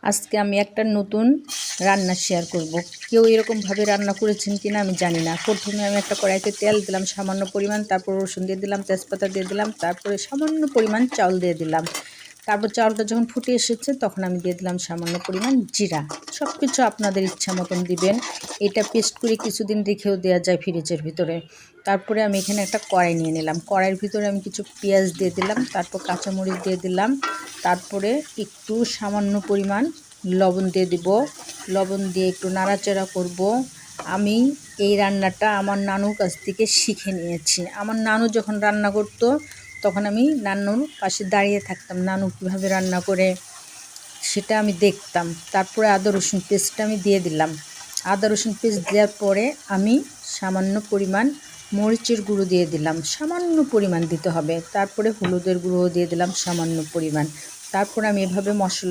আজকে আমি একটা নতুন রান্না শেয়ার করব। কেউ এরকমভাবে রান্না করেছেন কিনা আমি জানি না। প্রথমে আমি একটা কড়াইতে তেল দিলাম সামান্য পরিমাণ, তারপর রসুন দিয়ে দিলাম, তেজপাতা দিয়ে দিলাম, তারপরে সামান্য পরিমাণ চাউল দিয়ে দিলাম। তারপর চাউলটা যখন ফুটে এসেছে তখন আমি দিয়ে দিলাম সামান্য পরিমাণ জিরা। সব কিছু আপনাদের ইচ্ছা মতন দিবেন। এটা পেস্ট করে কিছুদিন রেখেও দেওয়া যায় ফ্রিজের ভিতরে। তারপরে আমি এখানে একটা কড়াই নিয়ে নিলাম। কড়াইয়ের ভিতরে আমি কিছু পেঁয়াজ দিয়ে দিলাম, তারপর কাঁচামরিচ দিয়ে দিলাম, তারপরে একটু সামান্য পরিমাণ লবণ দিয়ে দিব। লবণ দিয়ে একটু নাড়াচাড়া করব। আমি এই রান্নাটা আমার নানুর কাছ থেকে শিখে নিয়েছি। আমার নানু যখন রান্না করতো তখন আমি নানুর পাশে দাঁড়িয়ে থাকতাম, নানু কীভাবে রান্না করে সেটা আমি দেখতাম। তারপরে আদা রসুন পেস্টটা আমি দিয়ে দিলাম। আদা রসুন পেস্ট দেওয়ার পরে আমি সামান্য পরিমাণ মরিচের গুঁড়ো দিয়ে দিলাম, সামান্য পরিমাণ দিতে হবে। তারপরে হলুদের গুঁড়ো দিয়ে দিলাম সামান্য পরিমাণ। তারপরে আমি এভাবে মশলা